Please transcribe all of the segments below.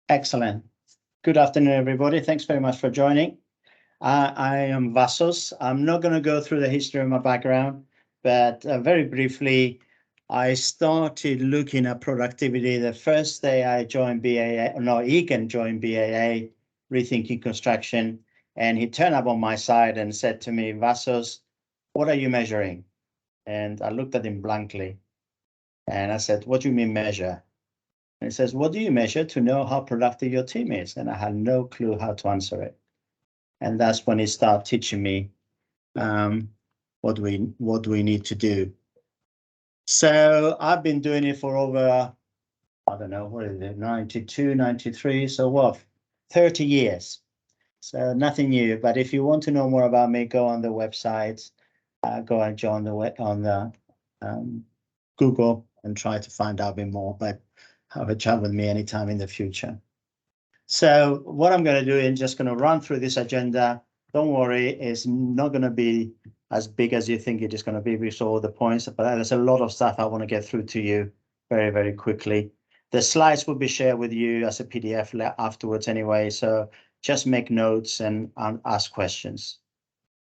Excellent. Good afternoon, everybody. Thanks very much for joining. I am Vassos. I'm not going to go through the history of my background, but very briefly, I started looking at productivity the first day I joined BAA. No, Egan joined BAA, Rethinking Construction, and he turned up on my side and said to me, Vassos, what are you measuring? And I looked at him blankly, and I said, what do you mean measure? And he says, what do you measure to know how productive your team is? And I had no clue how to answer it. And that's when he started teaching me what we need to do. So I've been doing it for over, I don't know, what is it, 92, 93, so what, 30 years. So nothing new, but if you want to know more about me, go on the website, go and join the Google and try to find out a bit more, but have a chat with me anytime in the future. So what I'm going to do is just going to run through this agenda. Don't worry, it's not going to be as big as you think it is going to be with all the points, but there's a lot of stuff I want to get through to you very, very quickly. The slides will be shared with you as a PDF afterwards anyway, so just make notes and ask questions.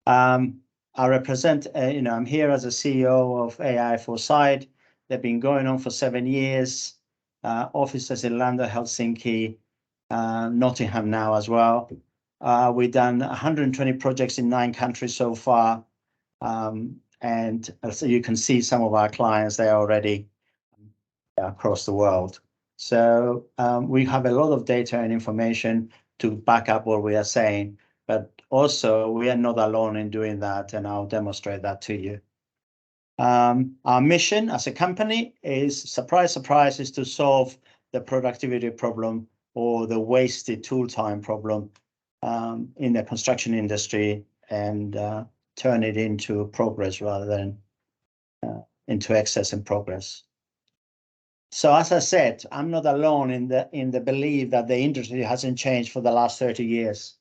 I represent, I'm here as a CEO of AI Foresight. They've been going on for 7 years. Offices in London, Helsinki, Nottingham now as well. We've done 120 projects in 9 countries so far. And so you can see some of our clients there already across the world. So we have a lot of data and information to back up what we are saying, but also we are not alone in doing that, and I'll demonstrate that to you. Our mission as a company is, surprise, surprise, is to solve the productivity problem or the wasted tool time problem in the construction industry and turn it into progress rather than into excess and progress. So as I said, I'm not alone in the belief that the industry hasn't changed for the last 30 years.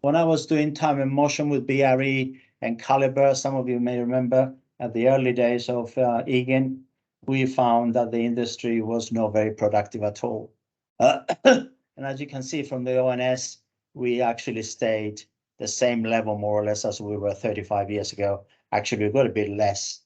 When I was doing time and motion with BRE and Calibre, some of you may remember, at the early days of Egan, we found that the industry was not very productive at all. And as you can see from the ONS, we actually stayed the same level, more or less, as we were 35 years ago. Actually, we've got a bit less.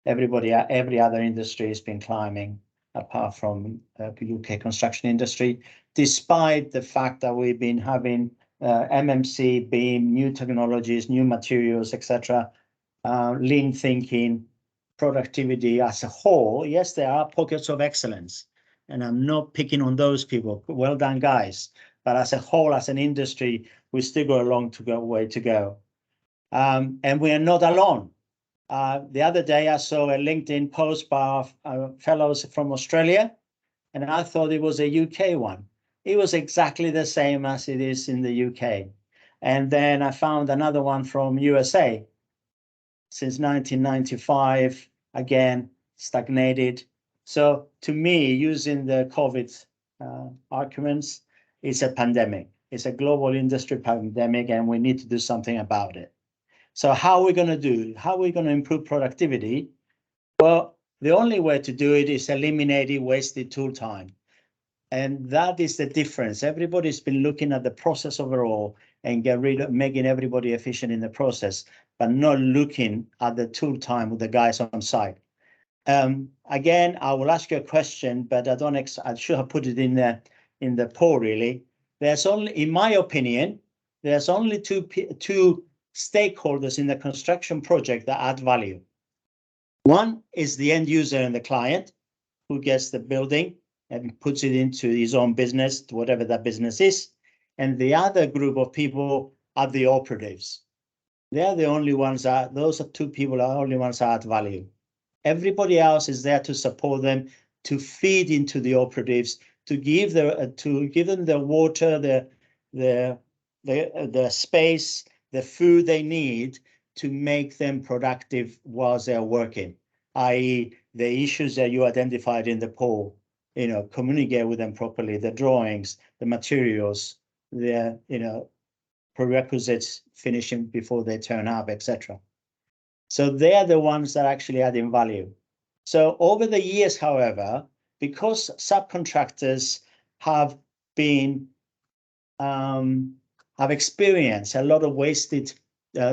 Every other industry has been climbing, apart from the UK construction industry, despite the fact that we've been having MMC, BIM, new technologies, new materials, etc., lean thinking, productivity as a whole. Yes, there are pockets of excellence, and I'm not picking on those people. Well done, guys. But as a whole, as an industry, we still got a long way to go. And we are not alone. The other day, I saw a LinkedIn post by fellows from Australia, and I thought it was a UK one. It was exactly the same as it is in the UK. And then I found another one from USA. Since 1995, again, stagnated. So to me, using the COVID arguments, it's a pandemic. It's a global industry pandemic, and we need to do something about it. So how are we going to do? How are we going to improve productivity? Well, the only way to do it is eliminating wasted tool time. And that is the difference. Everybody's been looking at the process overall and making everybody efficient in the process, but not looking at the tool time with the guys on site. Again, I will ask you a question, but I should have put it in the poll, really. There's only, in my opinion, there's only two stakeholders in the construction project that add value. One is the end user and the client who gets the building and puts it into his own business, whatever that business is. And the other group of people are the operatives. They're the only ones those two people are the only ones that add value. Everybody else is there to support them, to feed into the operatives, to give them the water, the space, the food they need to make them productive whilst they're working, i.e. the issues that you identified in the poll, communicate with them properly, the drawings, the materials, the, prerequisites finishing before they turn up, etc. So they're the ones that actually add in value. So over the years, however, because subcontractors have have experienced a lot of wasted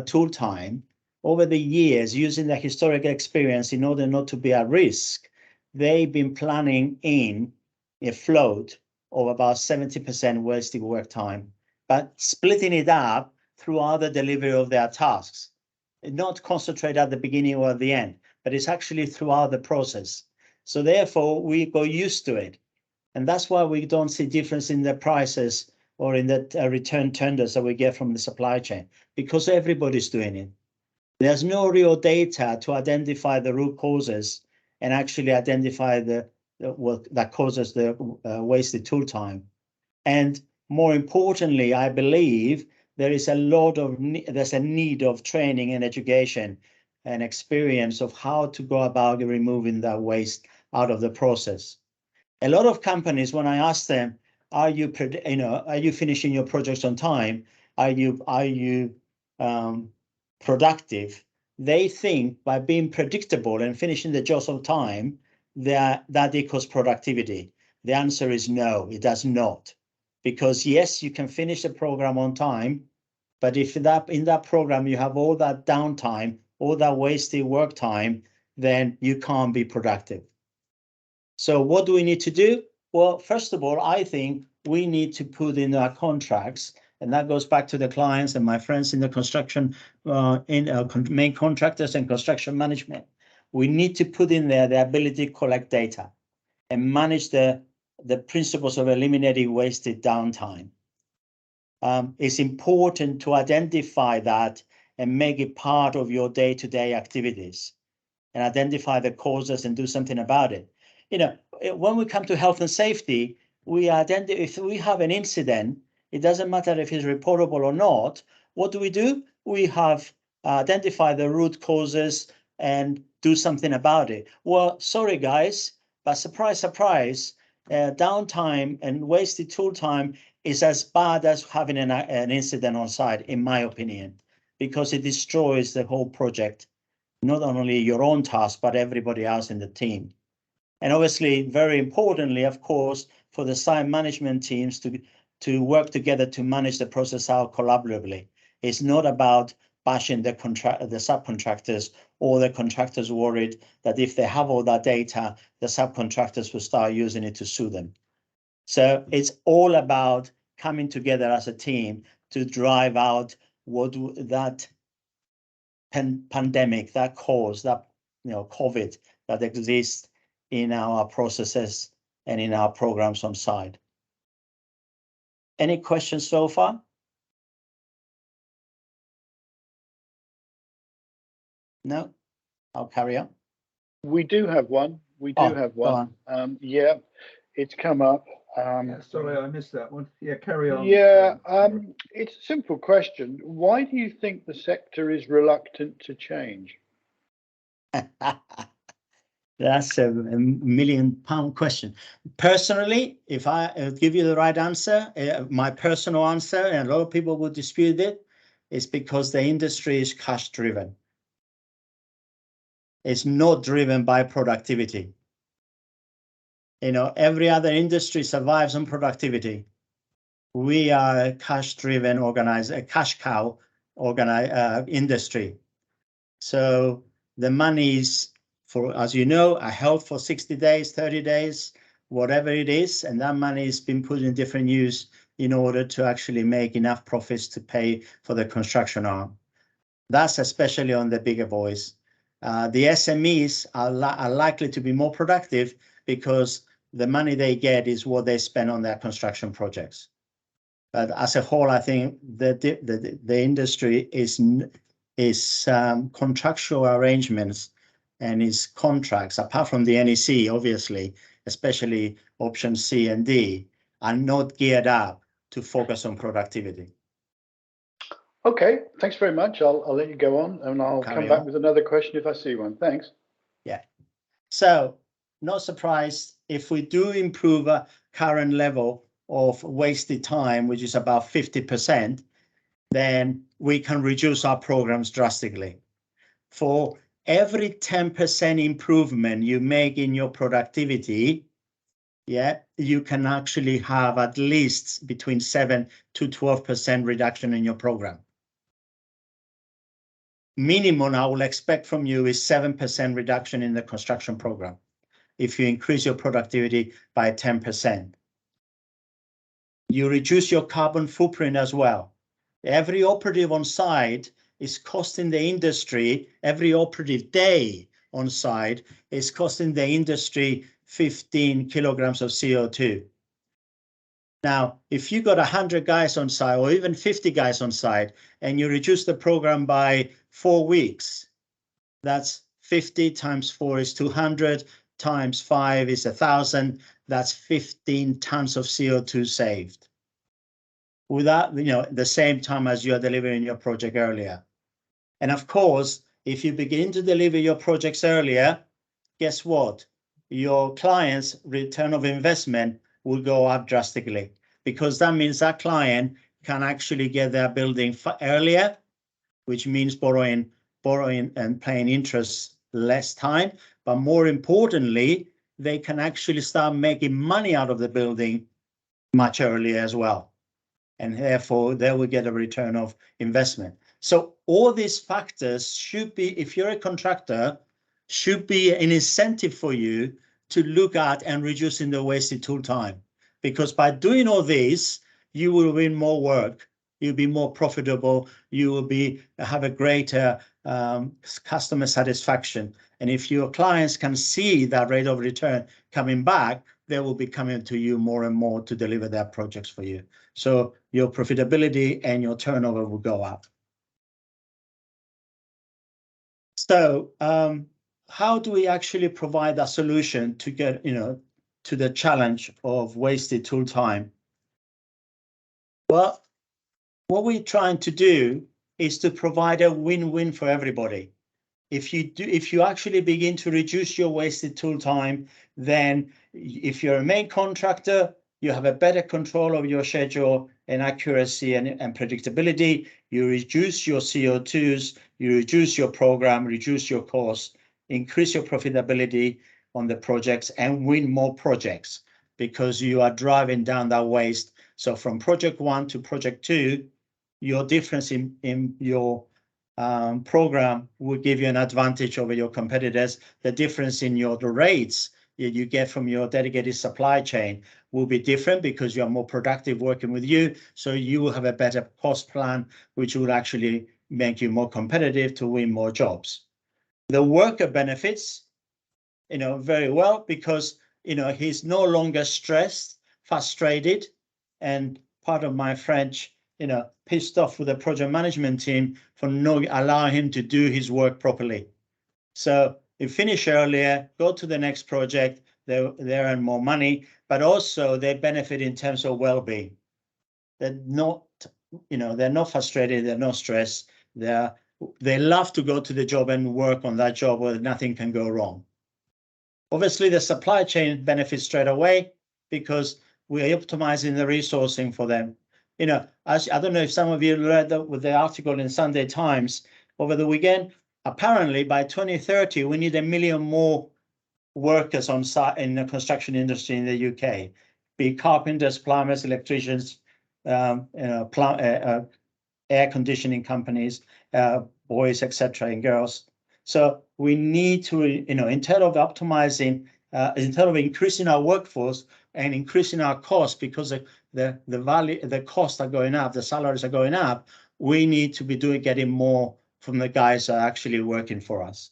tool time over the years, using the historical experience in order not to be at risk. They've been planning in a float of about 70% wasted work time, but splitting it up throughout the delivery of their tasks. Not concentrate at the beginning or at the end, but it's actually throughout the process. So therefore, we got used to it. And that's why we don't see difference in the prices or in the return tenders that we get from the supply chain, because everybody's doing it. There's no real data to identify the root causes and actually identify what that causes the wasted tool time. And more importantly, I believe there's a need of training and education and experience of how to go about removing that waste out of the process. A lot of companies, when I ask them, are you finishing your projects on time? Are you productive? They think by being predictable and finishing the jobs on time, that equals productivity. The answer is no, it does not. Because yes, you can finish the program on time, but if in that program you have all that downtime, all that wasted work time, then you can't be productive. So what do we need to do? Well, first of all, I think we need to put in our contracts, and that goes back to the clients and my friends in the construction, main contractors and construction management. We need to put in there the ability to collect data and manage the principles of eliminating wasted downtime. It's important to identify that and make it part of your day-to-day activities and identify the causes and do something about it. When we come to health and safety, if we have an incident, it doesn't matter if it's reportable or not. What do? We have identified the root causes and do something about it. Well, sorry guys, but surprise, surprise, downtime and wasted tool time is as bad as having an incident on site, in my opinion, because it destroys the whole project, not only your own task, but everybody else in the team. And obviously, very importantly, of course, for the site management teams to work together to manage the process out collaboratively. It's not about bashing the subcontractors or the contractors worried that if they have all that data, the subcontractors will start using it to sue them. So it's all about coming together as a team to drive out that pandemic, that cause, that COVID that exists in our processes and in our programs on site. Any questions so far? No? I'll carry on. We do have one. Yeah, it's come up. Sorry, I missed that one. Yeah, carry on. Yeah, it's a simple question. Why do you think the sector is reluctant to change? That's a £1 million question. Personally, if I give you the right answer, my personal answer, and a lot of people would dispute it, is because the industry is cash driven. It's not driven by productivity. Every other industry survives on productivity. We are a cash driven a cash cow industry. So the money's as you know, are held for 60 days, 30 days, whatever it is, and that money has been put in different use in order to actually make enough profits to pay for the construction arm. That's especially on the bigger boys. The SMEs are likely to be more productive because the money they get is what they spend on their construction projects. But as a whole, I think the industry is contractual arrangements and its contracts, apart from the NEC, obviously, especially option C and D, are not geared up to focus on productivity. Okay, thanks very much. I'll let you go on, and I'll come back with another question if I see one. Thanks. Yeah. So, not surprised if we do improve a current level of wasted time, which is about 50%, then we can reduce our programs drastically. For every 10% improvement you make in your productivity, yeah, you can actually have at least between 7 to 12% reduction in your program. Minimum I will expect from you is 7% reduction in the construction program if you increase your productivity by 10%. You reduce your carbon footprint as well. Every operative on site is costing the industry, every operative day on site is costing the industry 15 kilograms of CO2. Now, if you got 100 guys on site or even 50 guys on site and you reduce the program by 4 weeks, that's 50 times 4 is 200, times 5 is 1,000. That's 15 tons of CO2 saved. Without, the same time as you are delivering your project earlier. And of course, if you begin to deliver your projects earlier, guess what? Your client's return of investment will go up drastically, because that means that client can actually get their building earlier, which means borrowing and paying interest less time. But more importantly, they can actually start making money out of the building much earlier as well. And therefore, they will get a return of investment. So all these factors should be, if you're a contractor, should be an incentive for you to look at and reducing the wasted tool time. Because by doing all this, you will win more work, you'll be more profitable, you will have a greater customer satisfaction. And if your clients can see that rate of return coming back, they will be coming to you more and more to deliver their projects for you. So your profitability and your turnover will go up. So how do we actually provide a solution to get, to the challenge of wasted tool time? Well, what we're trying to do is to provide a win-win for everybody. If you actually begin to reduce your wasted tool time, then if you're a main contractor, you have a better control of your schedule and accuracy and predictability. You reduce your CO2s, you reduce your program, reduce your costs, increase your profitability on the projects, and win more projects because you are driving down that waste. So from project 1 to project 2, your difference in your program will give you an advantage over your competitors. The difference in the rates you get from your dedicated supply chain will be different because you are more productive working with you. So you will have a better cost plan, which will actually make you more competitive to win more jobs. The worker benefits, very well because, he's no longer stressed, frustrated, and part of my French, pissed off with the project management team for not allowing him to do his work properly. So you finish earlier, go to the next project, they earn more money, but also they benefit in terms of well-being. They're not, they're not frustrated, they're not stressed, they love to go to the job and work on that job where nothing can go wrong. Obviously, the supply chain benefits straight away because we are optimizing the resourcing for them. As I don't know if some of you read the article in Sunday Times over the weekend. Apparently, by 2030, we need 1 million more workers on site in the construction industry in the UK, be carpenters, plumbers, electricians, air conditioning companies, boys, etc., and girls. So we need to, instead of optimizing, instead of increasing our workforce and increasing our costs because the costs are going up, the salaries are going up, we need to be getting more from the guys that are actually working for us.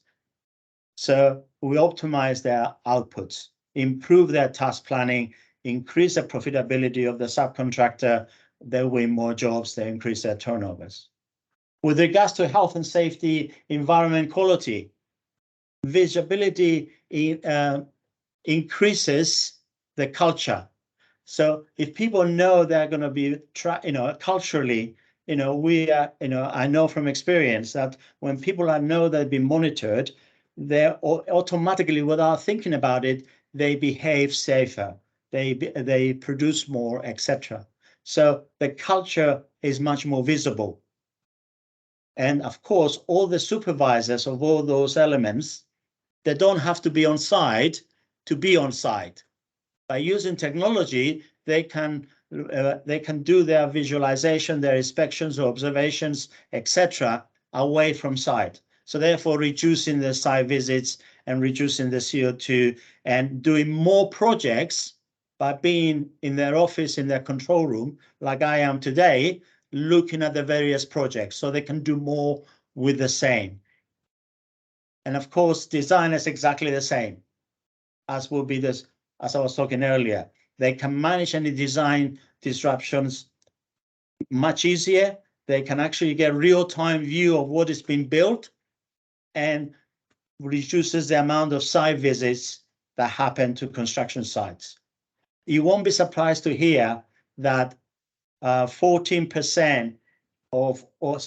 So we optimize their outputs, improve their task planning, increase the profitability of the subcontractor, they win more jobs, they increase their turnovers. With regards to health and safety, environment quality, visibility increases the culture. So if people know they're going to be, culturally, I know from experience that when people know they've been monitored, they're automatically, without thinking about it, they behave safer, they produce more, etc. So the culture is much more visible. And of course, all the supervisors of all those elements, they don't have to be on site to be on site. By using technology, they can do their visualization, their inspections or observations, etc., away from site. So therefore reducing the site visits and reducing the CO2 and doing more projects by being in their office, in their control room, like I am today, looking at the various projects so they can do more with the same. And of course, design is exactly the same as will be this, as I was talking earlier. They can manage any design disruptions much easier. They can actually get real-time view of what is being built and reduces the amount of site visits that happen to construction sites. You won't be surprised to hear that 14% of all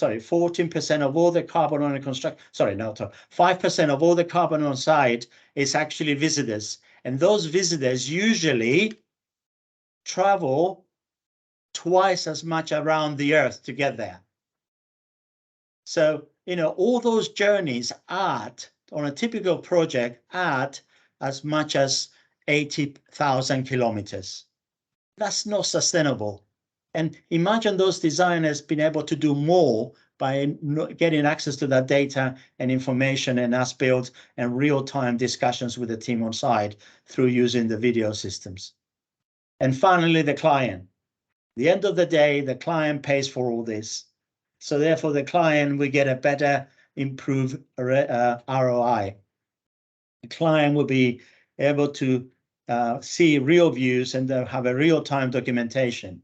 the carbon on a construction, 5% of all the carbon on site is actually visitors. And those visitors usually travel twice as much around the earth to get there. So, all those journeys add, on a typical project, add as much as 80,000 kilometers. That's not sustainable. And imagine those designers being able to do more by getting access to that data and information and as-built and real-time discussions with the team on site through using the video systems. And finally, the client. At the end of the day, the client pays for all this. So therefore, the client will get a better, improved ROI. The client will be able to see real views and have a real-time documentation,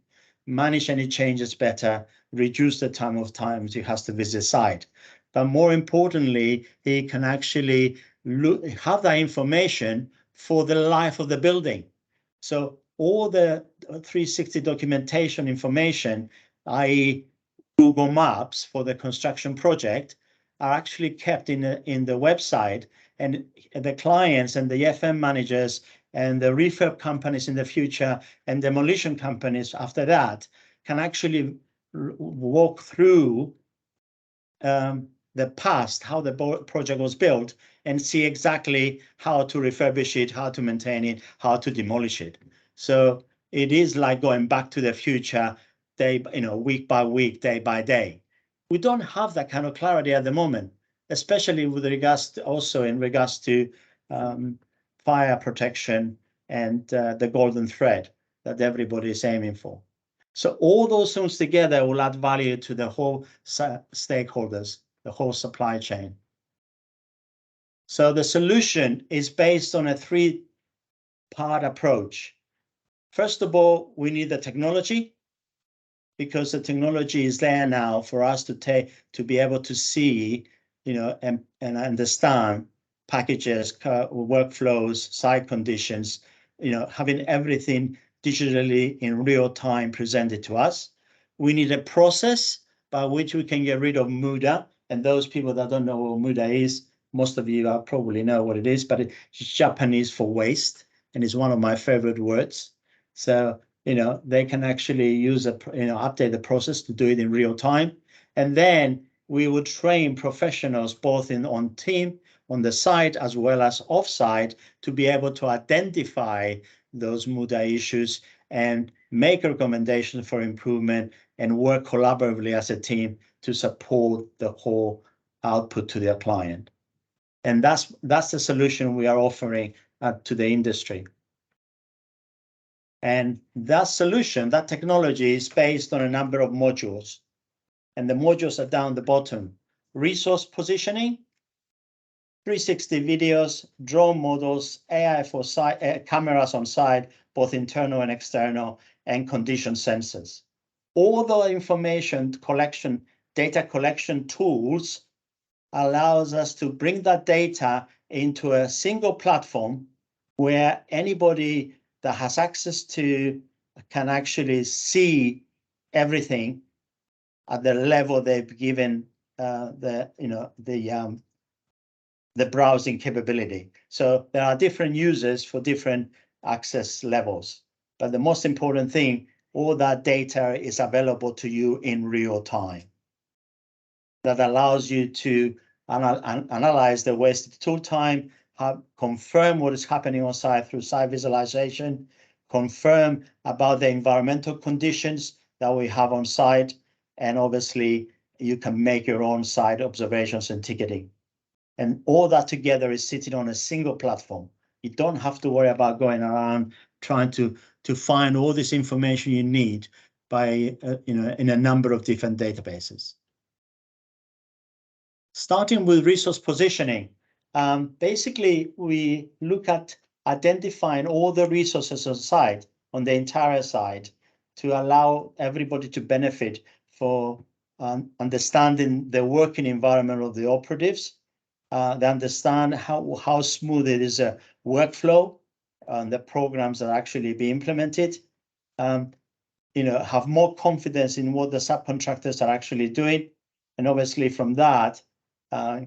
manage any changes better, reduce the time he has to visit site. But more importantly, he can actually have that information for the life of the building. So all the 360 documentation information, i.e. Google Maps for the construction project, are actually kept in the website, and the clients and the FM managers and the refurb companies in the future and demolition companies after that can actually walk through the past, how the project was built, and see exactly how to refurbish it, how to maintain it, how to demolish it. So it is like going back to the future, week by week, day by day. We don't have that kind of clarity at the moment, especially with regards to fire protection and the golden thread that everybody is aiming for. So all those things together will add value to the whole stakeholders, the whole supply chain. So the solution is based on a three-part approach. First of all, we need the technology, because the technology is there now for us to be able to see, and understand packages, workflows, site conditions, having everything digitally in real time presented to us. We need a process by which we can get rid of muda. And those people that don't know what muda is, most of you probably know what it is, but it's Japanese for waste, and it's one of my favorite words. So, they can actually update the process to do it in real time. And then we would train professionals both on team, on the site, as well as off-site, to be able to identify those muda issues and make recommendations for improvement and work collaboratively as a team to support the whole output to their client. And that's the solution we are offering to the industry. And that solution, that technology, is based on a number of modules. And the modules are down the bottom. Resource positioning, 360 videos, drone models, AI for site, cameras on site, both internal and external, and condition sensors. All the information collection, data collection tools allows us to bring that data into a single platform where anybody that has access to can actually see everything at the level they've given the browsing capability. So there are different users for different access levels, but the most important thing, all that data is available to you in real time. That allows you to analyze the wasted tool time, confirm what is happening on site through site visualization, confirm about the environmental conditions that we have on site. And obviously, you can make your own site observations and ticketing. And all that together is sitting on a single platform. You don't have to worry about going around trying to find all this information you need by in a number of different databases. Starting with resource positioning, basically we look at identifying all the resources on site, on the entire site, to allow everybody to benefit for understanding the working environment of the operatives. They understand how smooth it is a workflow and the programs that actually be implemented. Have more confidence in what the subcontractors are actually doing, and obviously from that,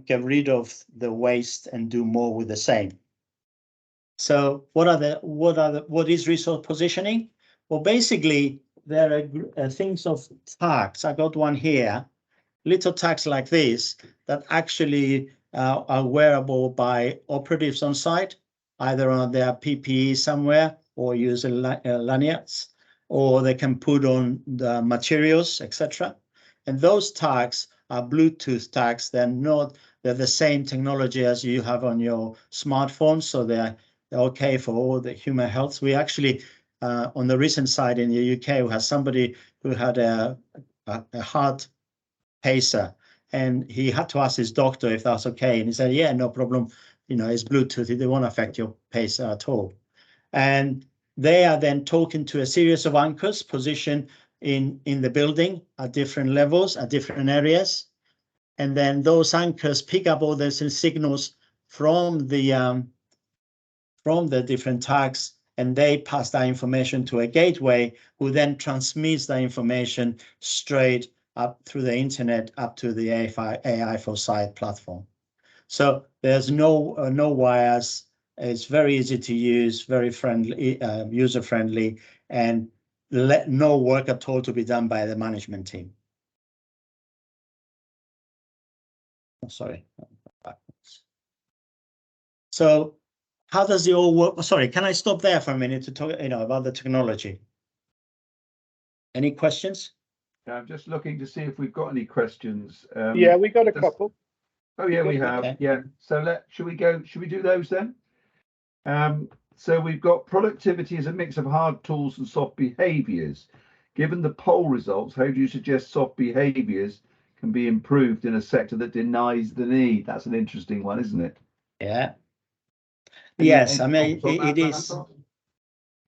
get rid of the waste and do more with the same. So what is resource positioning? Well, basically there are things of tags. I got one here, little tags like this that actually are wearable by operatives on site, either on their PPE somewhere or use lanyards, or they can put on the materials, etc. And those tags are Bluetooth tags. They're the same technology as you have on your smartphone, so they're okay for all the human health. We actually, on the recent side in the UK, we had somebody who had a heart pacer, and he had to ask his doctor if that's okay, and he said, yeah, no problem, it's Bluetooth, it won't affect your pacer at all. And they are then talking to a series of anchors positioned in the building at different levels, at different areas, and then those anchors pick up all those signals from the different tags, and they pass that information to a gateway, who then transmits that information straight up through the internet up to the AI4Site platform. So there's no wires. It's very easy to use, very friendly, user friendly, and no work at all to be done by the management team. Oh, sorry. So how does it all work? Oh, sorry, can I stop there for a minute to talk about the technology? Any questions? I'm just looking to see if we've got any questions. Yeah, we got a couple. Oh yeah, we have. Okay. Yeah. So should we do those then? So we've got productivity as a mix of hard tools and soft behaviors. Given the poll results, how do you suggest soft behaviors can be improved in a sector that denies the need? That's an interesting one, isn't it? Yeah. Yes, I mean, it is.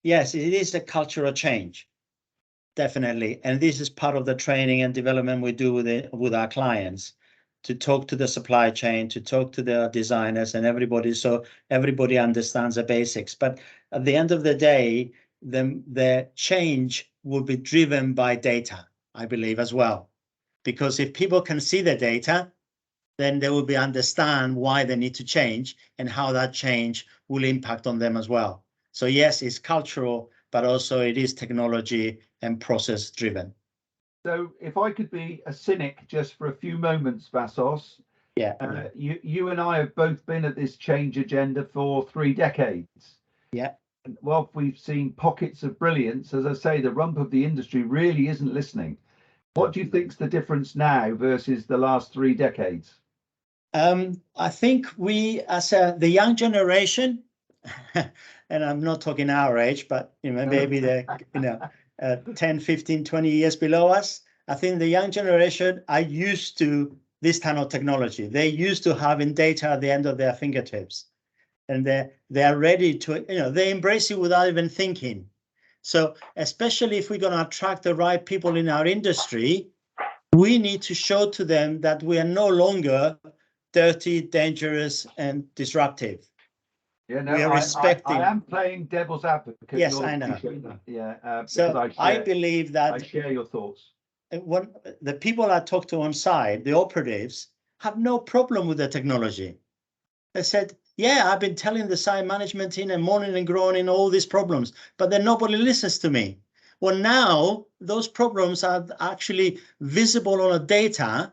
Yes, it is a cultural change, definitely. And this is part of the training and development we do with our clients, to talk to the supply chain, to talk to the designers and everybody, so everybody understands the basics. But at the end of the day, the change will be driven by data, I believe, as well. Because if people can see the data, then they will understand why they need to change and how that change will impact on them as well. So yes, it's cultural, but also it is technology and process driven. So if I could be a cynic just for a few moments, Vassos, yeah, you and I have both been at this change agenda for 3 decades. Yeah. And while we've seen pockets of brilliance, as I say, the rump of the industry really isn't listening. What do you think's the difference now versus the last 3 decades? I think we, as the young generation, and I'm not talking our age, but maybe the 10, 15, 20 years below us, I think the young generation are used to this kind of technology. They're used to having data at the end of their fingertips, and they're ready to, they embrace it without even thinking. So especially if we're going to attract the right people in our industry, we need to show to them that we are no longer dirty, dangerous, and disruptive. Yeah, no, we are respecting. I am playing devil's advocate. Yes, I know. Yeah. So I believe that I share your thoughts. When the people I talk to on site, the operatives, have no problem with the technology. They said, yeah, I've been telling the site management team and moaning and groaning all these problems, but then nobody listens to me. Well, now those problems are actually visible on a data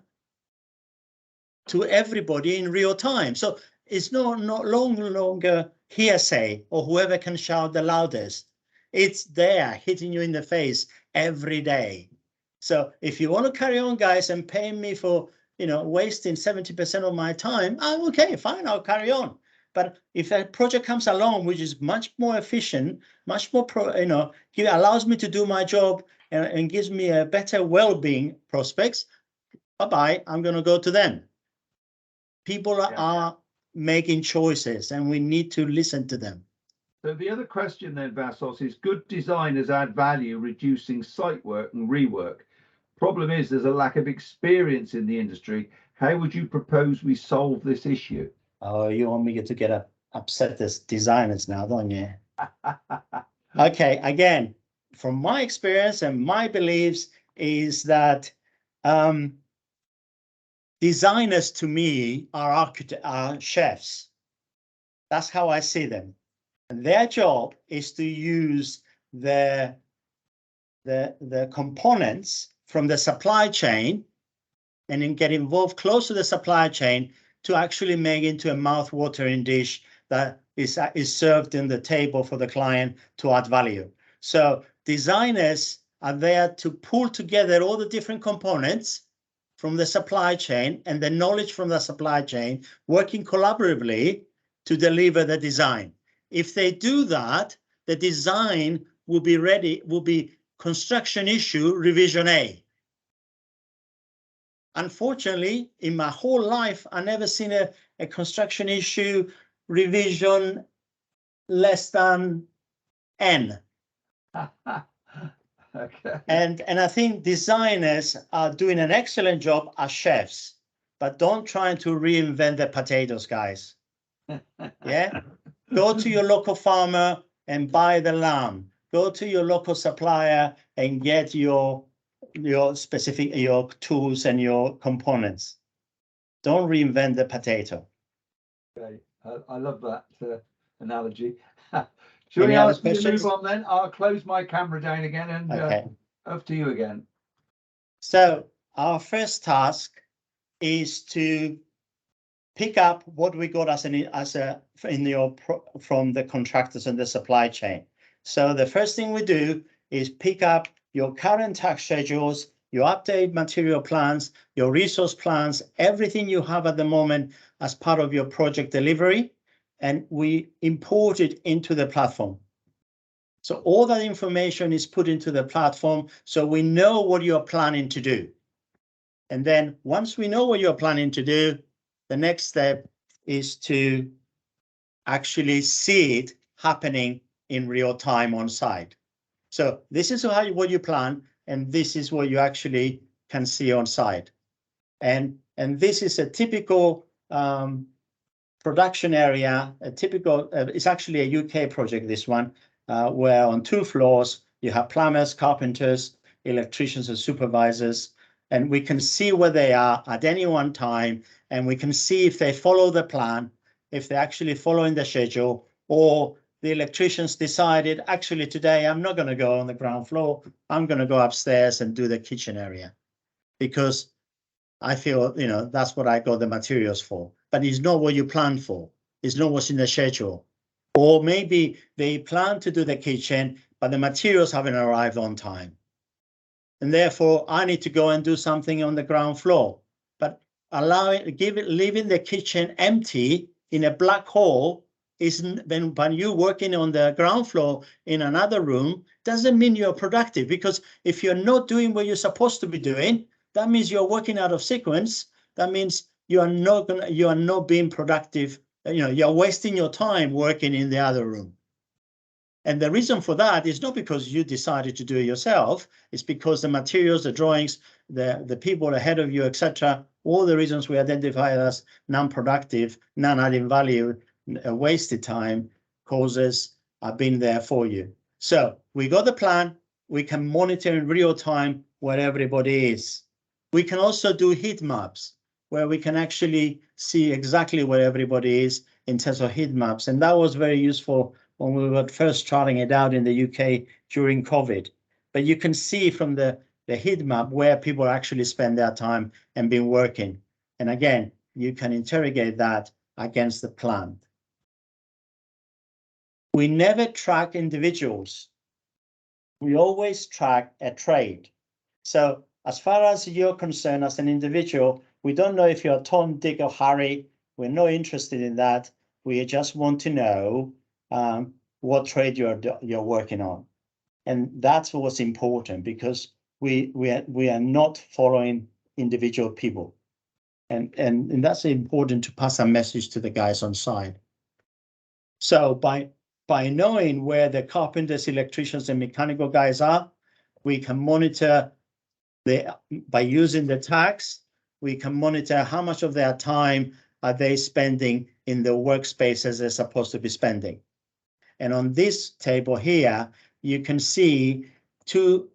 to everybody in real time. So it's no longer hearsay or whoever can shout the loudest. It's there hitting you in the face every day. So if you want to carry on, guys, and pay me for, wasting 70% of my time, I'm okay, fine, I'll carry on. But if a project comes along, which is much more efficient, much more, it allows me to do my job and gives me a better well-being prospects, bye-bye, I'm going to go to them. People are making choices and we need to listen to them. So the other question then, Vassos, is good designers add value, reducing site work and rework. Problem is there's a lack of experience in the industry. How would you propose we solve this issue? Oh, you want me to get upset as designers now, don't you? Okay, again, from my experience and my beliefs is that designers to me are chefs. That's how I see them. And their job is to use the components from the supply chain and then get involved close to the supply chain to actually make into a mouth-watering dish that is served in the table for the client to add value. So designers are there to pull together all the different components from the supply chain and the knowledge from the supply chain, working collaboratively to deliver the design. If they do that, the design will be ready, will be construction issue revision A. Unfortunately, in my whole life, I never seen a construction issue revision less than N. Okay. And I think designers are doing an excellent job as chefs, but don't try to reinvent the potatoes, guys. Yeah, go to your local farmer and buy the lamb. Go to your local supplier and get your specific tools and your components. Don't reinvent the potato. Okay, I love that analogy. Should we ask me to move on then? I'll close my camera down again and up to you again. So our first task is to pick up what we got from the contractors and the supply chain. So the first thing we do is pick up your current tax schedules, your updated material plans, your resource plans, everything you have at the moment as part of your project delivery, and we import it into the platform. So all that information is put into the platform so we know what you're planning to do. And then once we know what you're planning to do, the next step is to actually see it happening in real time on site. So this is what you plan, and this is what you actually can see on site. And this is a typical production area, it's actually a UK project, this one, where on 2 floors, you have plumbers, carpenters, electricians and supervisors, and we can see where they are at any one time, and we can see if they follow the plan, if they're actually following the schedule, or the electricians decided, actually today, I'm not going to go on the ground floor, I'm going to go upstairs and do the kitchen area, because I feel, that's what I got the materials for, but it's not what you planned for. It's not what's in the schedule. Or maybe they plan to do the kitchen, but the materials haven't arrived on time. And therefore I need to go and do something on the ground floor, but leaving the kitchen empty in a black hole isn't, when you working on the ground floor in another room, doesn't mean you're productive, because if you're not doing what you're supposed to be doing, that means you're working out of sequence. That means you are not being productive. You're wasting your time working in the other room. And the reason for that is not because you decided to do it yourself. It's because the materials, the drawings, the people ahead of you, etc., all the reasons we identify as non-productive, non-adding value, wasted time causes have been there for you. So we got the plan. We can monitor in real time where everybody is. We can also do heat maps where we can actually see exactly where everybody is in terms of heat maps. And that was very useful when we were first trying it out in the UK during COVID. But you can see from the heat map where people actually spend their time and been working. And again, you can interrogate that against the plan. We never track individuals. we always track a trade. So as far as you're concerned as an individual, we don't know if you're Tom, Dick, or Harry. We're not interested in that. We just want to know what trade you're working on. And that's what's important, because we are not following individual people. And that's important to pass a message to the guys on site. So by knowing where the carpenters, electricians, and mechanical guys are, we can monitor by using the tags, we can monitor how much of their time are they spending in the workspaces they're supposed to be spending. And on this table here, you can see two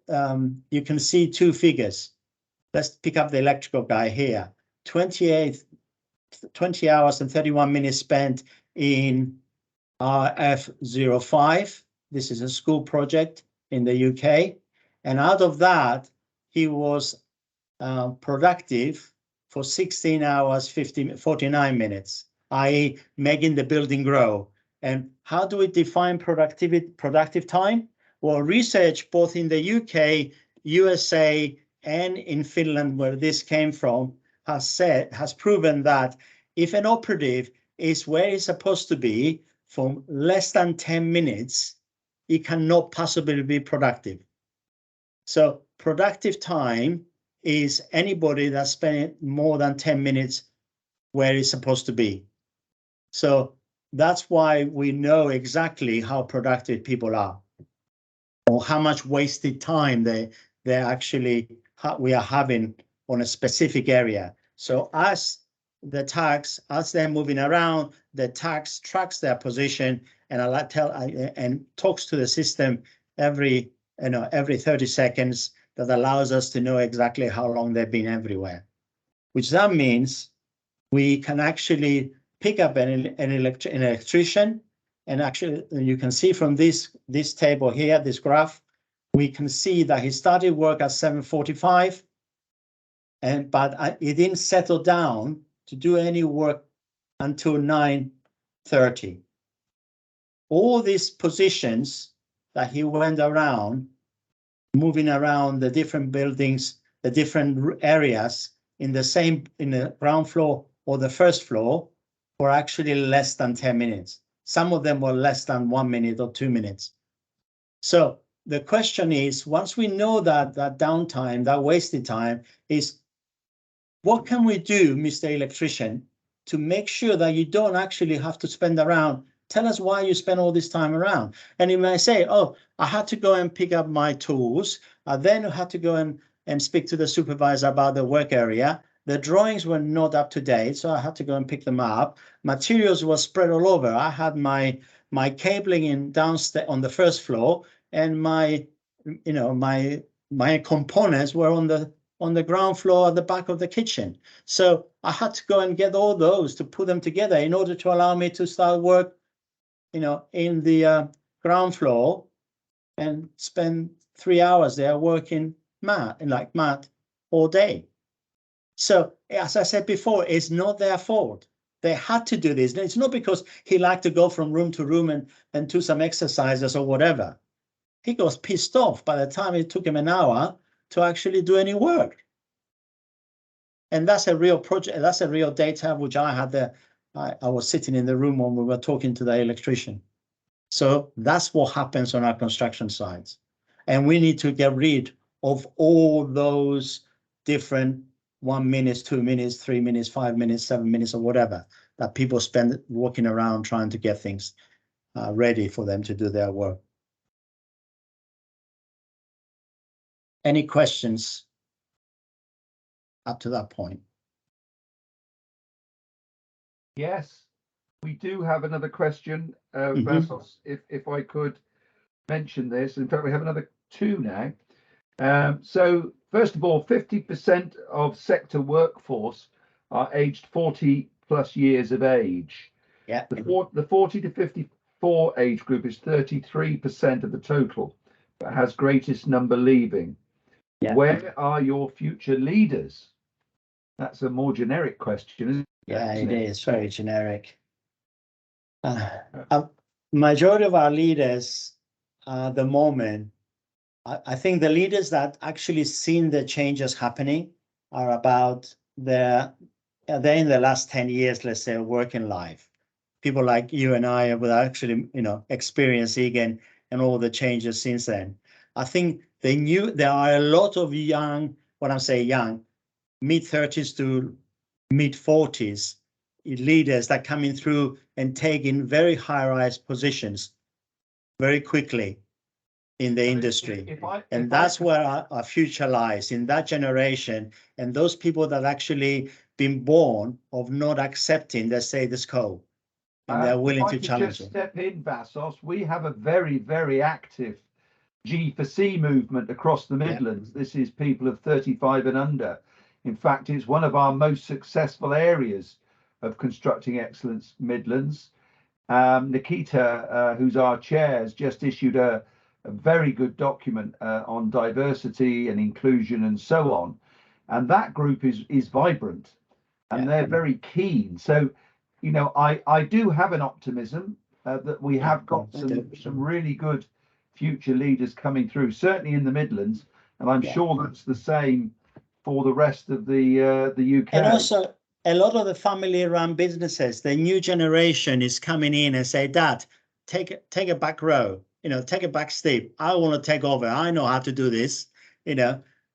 figures. Let's pick up the electrical guy here. 20 hours and 31 minutes spent in RF05. This is a school project in the UK. And out of that, he was productive for 16 hours, 49 minutes, i.e. making the building grow. And how do we define productive time? Well, research both in the UK, USA, and in Finland, where this came from, has proven that if an operative is where it's supposed to be for less than 10 minutes, it cannot possibly be productive. So productive time is anybody that spent more than 10 minutes where it's supposed to be. So that's why we know exactly how productive people are, or how much wasted time we are having on a specific area. So as the tags, as they're moving around, the tags tracks their position and talks to the system every 30 seconds. That allows us to know exactly how long they've been everywhere, which that means we can actually pick up an electrician, and actually you can see from this table here, this graph, we can see that he started work at 7:45, but he didn't settle down to do any work until 9:30. All these positions that he went around, moving around the different buildings, the different areas in the ground floor or the first floor, were actually less than 10 minutes. Some of them were less than 1 minute or 2 minutes. So the question is, once we know that downtime, that wasted time, is what can we do, Mr. Electrician, to make sure that you don't actually have to spend around? Tell us why you spend all this time around. And you may say, oh, I had to go and pick up my tools. I then had to go and speak to the supervisor about the work area. The drawings were not up to date, so I had to go and pick them up. Materials were spread all over. I had my cabling in downstairs on the first floor, and my components were on the ground floor at the back of the kitchen. So I had to go and get all those to put them together in order to allow me to start work in the ground floor and spend 3 hours there working mad all day. So as I said before, it's not their fault. They had to do this. It's not because he liked to go from room to room and do some exercises or whatever. He was pissed off by the time it took him an hour to actually do any work. And that's a real project. That's a real data which I had there. I was sitting in the room when we were talking to the electrician. So that's what happens on our construction sites. And we need to get rid of all those different 1 minute, 2 minutes, 3 minutes, 5 minutes, 7 minutes, or whatever that people spend walking around trying to get things ready for them to do their work. Any questions up to that point? Yes, we do have another question, Vassos, if I could mention this. In fact, we have another two now. So first of all, 50% of sector workforce are aged 40 plus years of age. Yeah. The 40 to 54 age group is 33% of the total, but has greatest number leaving. Yeah. Where are your future leaders? That's a more generic question, isn't it? Yeah, it is very generic. Majority of our leaders at the moment I think the leaders that actually seen the changes happening are about they're in the last 10 years, let's say, working life. People like you and I will actually, experiencing and all the changes since then. I think there are a lot of young, when I say young, mid-30s to mid-40s leaders that coming through and taking very high-rise positions very quickly in the industry. And that's where our future lies, in that generation, and those people that actually been born of not accepting the status quo, and they're willing to challenge it. Step in, Vassos. We have a very, very active G4C movement across the Midlands. This is people of 35 and under. In fact, it's one of our most successful areas of constructing excellence Midlands. Nikita, who's our chair, has just issued a very good document on diversity and inclusion and so on. And that group is vibrant, and they're very keen. So, I do have an optimism that we have got some really good future leaders coming through, certainly in the Midlands, and I'm sure that's the same for the rest of the UK. And also, a lot of the family-run businesses, the new generation is coming in and say, "Dad, take a back row, take a back step. I want to take over. I know how to do this."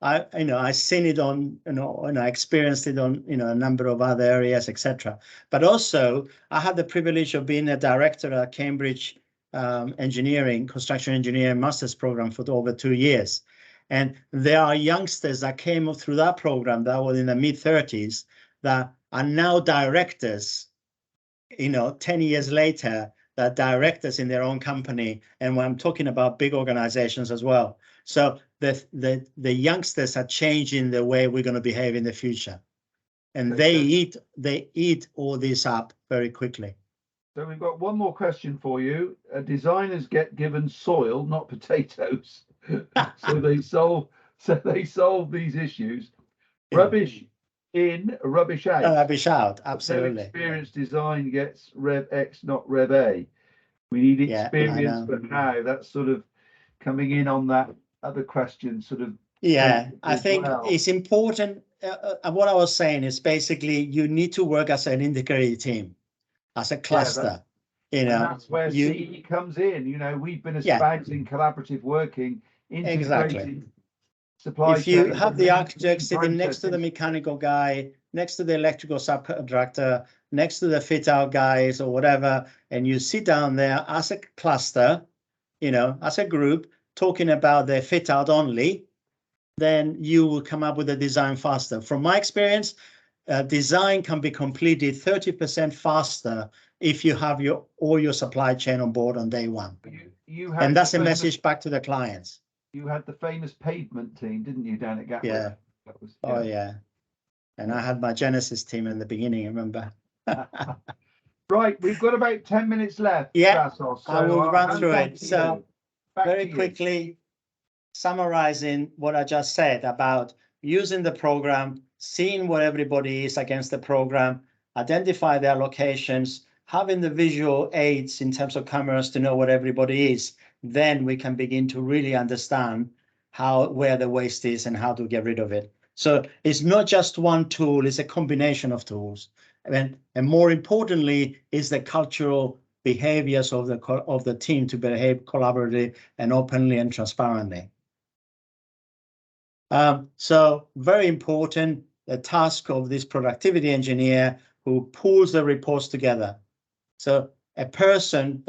I seen it on, and I experienced it on, a number of other areas, etc. But also, I had the privilege of being a director at Cambridge construction engineering master's program for over 2 years. And there are youngsters that came up through that program that were in the mid-30s that are now directors, 10 years later, that directors in their own company. And when I'm talking about big organizations as well. So the youngsters are changing the way we're going to behave in the future. And they eat all this up very quickly. So we've got one more question for you. Designers get given soil, not potatoes. so they solve these issues. Rubbish in, rubbish out. Rubbish out, absolutely. Experienced design gets Rev X, not Rev A. We need experience, but how? That's sort of coming in on that other question, sort of. Yeah, I think it's important. What I was saying is basically you need to work as an integrated team, as a cluster. And that's where CE comes in. We've been espousing collaborative working, integrated supply chain. If you have the architect sitting next to the mechanical guy, next to the electrical subcontractor, next to the fit out guys or whatever, and you sit down there as a cluster, as a group, talking about the fit out only, then you will come up with a design faster. From my experience, design can be completed 30% faster if you have all your supply chain on board on day one. And that's a message back to the clients. You had the famous pavement team, didn't you, down at Gatwick? Yeah. Oh, yeah. And I had my Genesis team in the beginning, remember? Right, we've got about 10 minutes left. Yeah, Vassos, I will run through it. So very quickly, summarizing what I just said about using the program, seeing where everybody is against the program, identify their locations, having the visual aids in terms of cameras to know what everybody is, then we can begin to really understand where the waste is and how to get rid of it. So it's not just one tool, it's a combination of tools. And more importantly, is the cultural behaviors of the team to behave collaboratively and openly and transparently. So very important, the task of this productivity engineer who pulls the reports together. So that person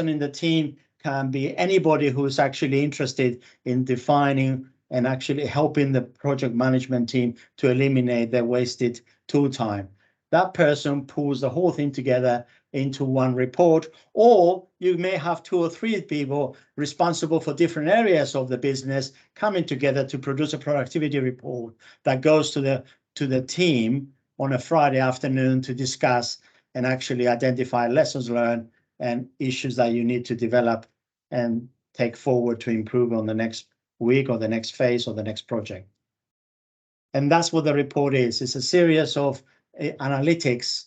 in the team can be anybody who's actually interested in defining and actually helping the project management team to eliminate their wasted tool time. That person pulls the whole thing together into one report, or you may have 2 or 3 people responsible for different areas of the business coming together to produce a productivity report that goes to the team on a Friday afternoon to discuss and actually identify lessons learned and issues that you need to develop and take forward to improve on the next week or the next phase or the next project. And that's what the report is. It's a series of analytics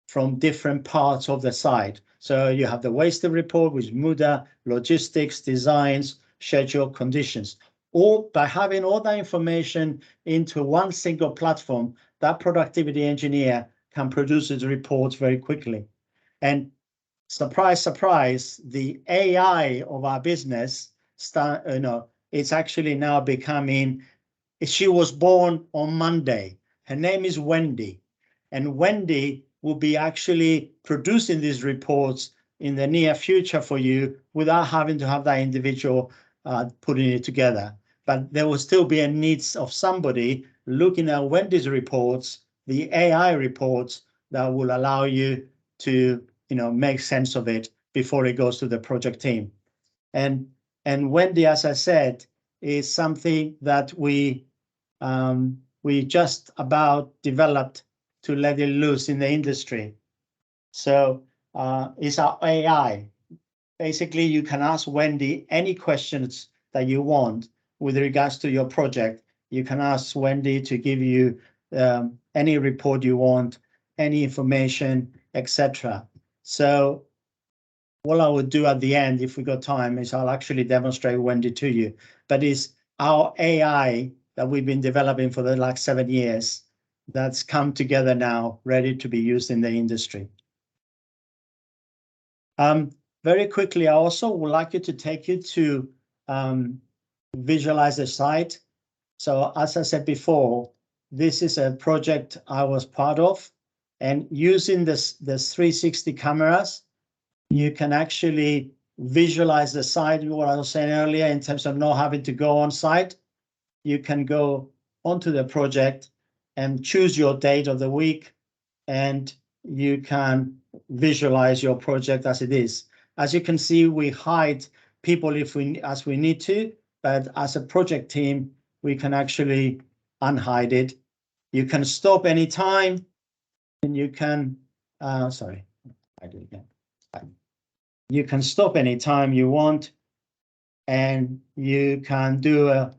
from different parts of the site. So you have the waste report with Muda, logistics, designs, schedule conditions. Or by having all that information into one single platform, that productivity engineer can produce his reports very quickly. And surprise, surprise, the AI of our business, it's actually now becoming, she was born on Monday. Her name is Wendy. And Wendy will be actually producing these reports in the near future for you without having to have that individual putting it together. But there will still be a need of somebody looking at Wendy's reports, the AI reports that will allow you to, make sense of it before it goes to the project team. And Wendy, as I said, is something that we just about developed to let it loose in the industry. So it's our AI. Basically, you can ask Wendy any questions that you want with regards to your project. You can ask Wendy to give you any report you want, any information, etc. So what I would do at the end, if we got time, is I'll actually demonstrate Wendy to you. But it's our AI that we've been developing for the last 7 years that's come together now, ready to be used in the industry. Very quickly, I also would like to take you to visualize the site. So as I said before, this is a project I was part of, and using this 360 cameras, you can actually visualize the site. What I was saying earlier, in terms of not having to go on site, you can go onto the project and choose your date of the week, and you can visualize your project as it is. As you can see, we hide people as we need to, but as a project team, we can actually unhide it. You can stop anytime, and you can, sorry, I do it again. You can stop anytime you want, and you can do a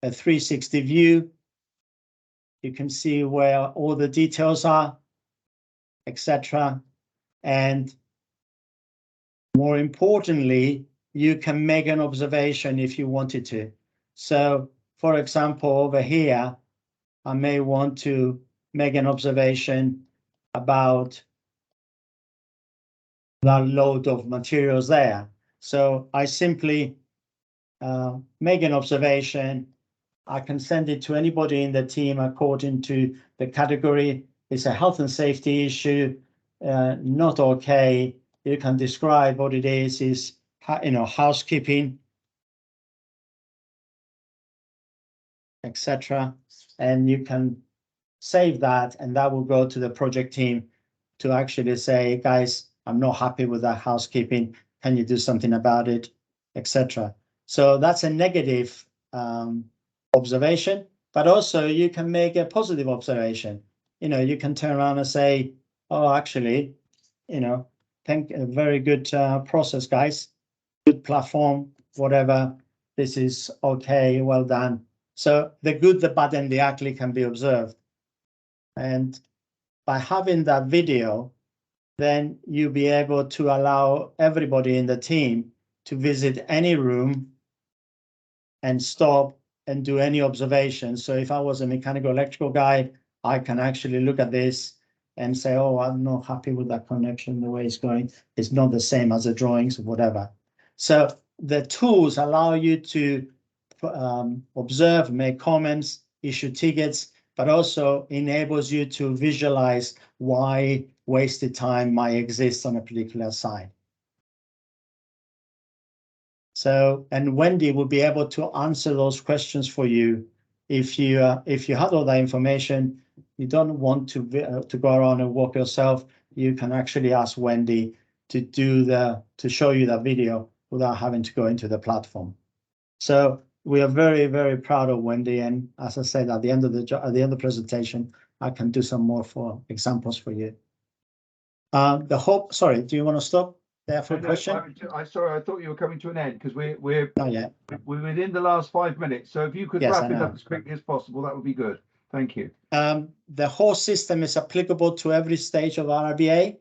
360 view. You can see where all the details are, etc. And more importantly, you can make an observation if you wanted to. So, for example, over here, I may want to make an observation about the load of materials there. So I simply make an observation. I can send it to anybody in the team according to the category. It's a health and safety issue, not okay. You can describe what it is housekeeping, etc. And you can save that, and that will go to the project team to actually say, guys, I'm not happy with that housekeeping. Can you do something about it, etc. So that's a negative observation, but also you can make a positive observation. You can turn around and say, oh, actually, thank a very good process, guys. Good platform, whatever. This is okay, well done. So the good, the bad, and the ugly can be observed. And by having that video, then you'll be able to allow everybody in the team to visit any room and stop and do any observations. So if I was a mechanical electrical guy, I can actually look at this and say, oh, I'm not happy with that connection, the way it's going. It's not the same as the drawings or whatever. So the tools allow you to observe, make comments, issue tickets, but also enables you to visualize why wasted time might exist on a particular site. So, and Wendy will be able to answer those questions for you. If you had all that information, you don't want to go around and walk yourself, you can actually ask Wendy to show you that video without having to go into the platform. So we are very, very proud of Wendy. And as I said, at the end of the presentation, I can do some more examples for you. Sorry, do you want to stop there for a question? Sorry, I thought you were coming to an end because we're not yet. We're within the last 5 minutes. So if you could wrap it up as quickly as possible, that would be good. Thank you. The whole system is applicable to every stage of RIBA.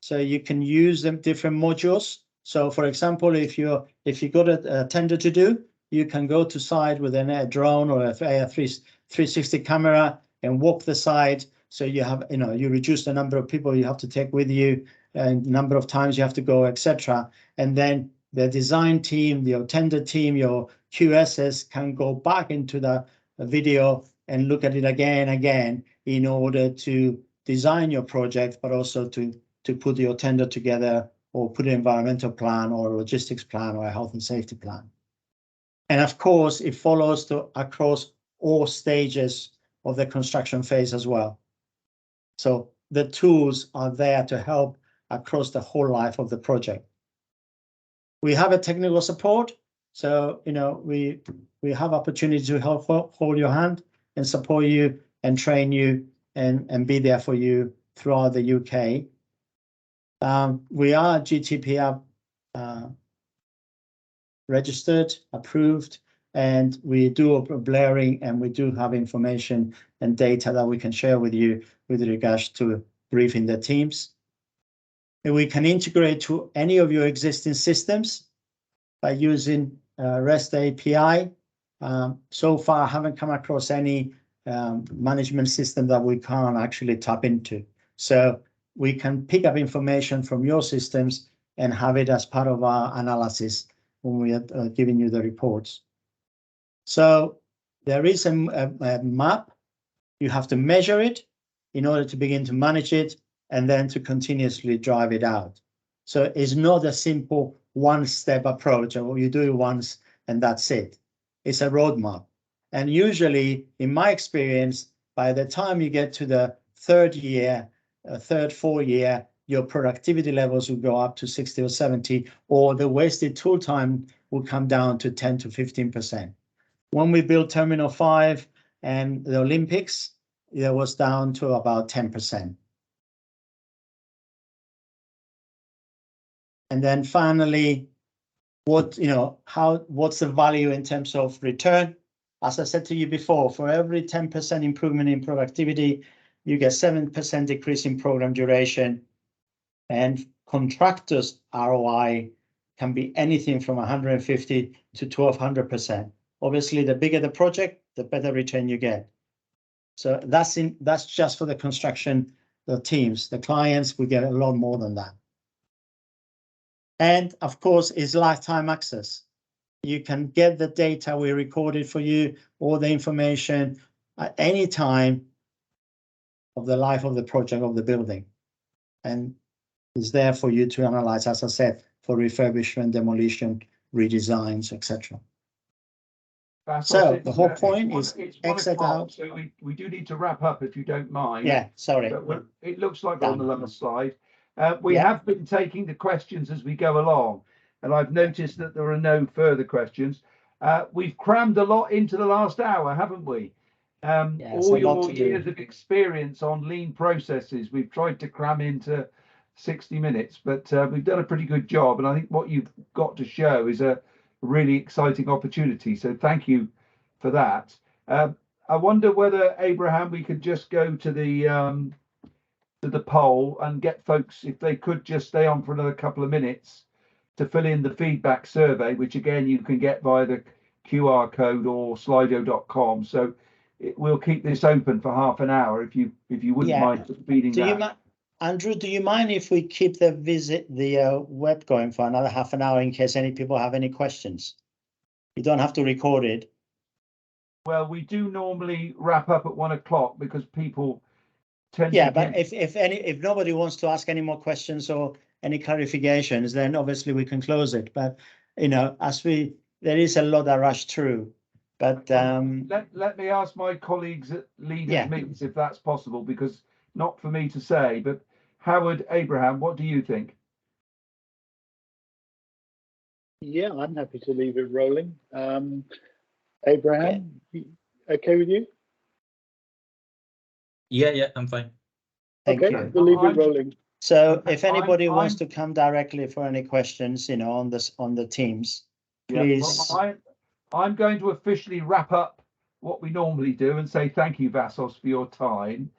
So you can use them different modules So for example, if you got a tender to do, you can go to site with a drone or a 360 camera and walk the site. So you have, you reduce the number of people you have to take with you and number of times you have to go, etc. And then the design team, your tender team, your QSs can go back into the video and look at it again and again in order to design your project, but also to put your tender together or put an environmental plan or a logistics plan or a health and safety plan. And of course, it follows across all stages of the construction phase as well. So the tools are there to help across the whole life of the project. We have a technical support. So, we have opportunity to help hold your hand and support you and train you and be there for you throughout the UK. We are GDPR registered, approved, and we do a blaring, and we do have information and data that we can share with you with regards to briefing the teams. And we can integrate to any of your existing systems by using REST API. So far, I haven't come across any management system that we can't actually tap into. So we can pick up information from your systems and have it as part of our analysis when we are giving you the reports. So there is a map. You have to measure it in order to begin to manage it and then to continuously drive it out. So it's not a simple one-step approach, or you do it once and that's it. It's a roadmap. And usually, in my experience, by the time you get to the third year, fourth year, your productivity levels will go up to 60 or 70, or the wasted tool time will come down to 10 to 15%. When we built Terminal 5 and the Olympics, it was down to about 10%. And then finally, what's the value in terms of return? As I said to you before, for every 10% improvement in productivity, you get 7% decrease in program duration, and contractors' ROI can be anything from 150 to 1200%. Obviously, the bigger the project, the better return you get. So that's just for the construction, the teams, the clients, we get a lot more than that. And of course, is lifetime access. You can get the data we recorded for you, all the information at any time of the life of the project of the building. And it's there for you to analyze, as I said, for refurbishment, demolition, redesigns, etc. So the whole point is exit out. So we do need to wrap up if you don't mind. Yeah, sorry. But it looks like we're on the last slide. We have been taking the questions as we go along, and I've noticed that there are no further questions. We've crammed a lot into the last hour, haven't we? All your years of experience on lean processes, we've tried to cram into 60 minutes, but we've done a pretty good job. And I think what you've got to show is a really exciting opportunity. So thank you for that. I wonder whether, Abraham, we could just go to the poll and get folks, if they could just stay on for another couple of minutes to fill in the feedback survey, which again you can get via the QR code or slido.com. So we'll keep this open for half an hour if you wouldn't mind feeding that. Andrew, do you mind if we keep the web going for another half an hour in case any people have any questions? You don't have to record it. Well, we do normally wrap up at 1 o'clock because people tend to. Yeah, but if nobody wants to ask any more questions or any clarifications, then obviously we can close it. But there is a lot that rush through. But let me ask my colleagues at Leaders Meets if that's possible, because not for me to say, but Howard, Abraham, what do you think? Yeah, I'm happy to leave it rolling. Abraham, okay with you? Yeah, I'm fine. Thank you. We'll leave it rolling. So if anybody wants to come directly for any questions, on the Teams, please. Well, I'm going to officially wrap up what we normally do and say thank you, Vassos, for your time.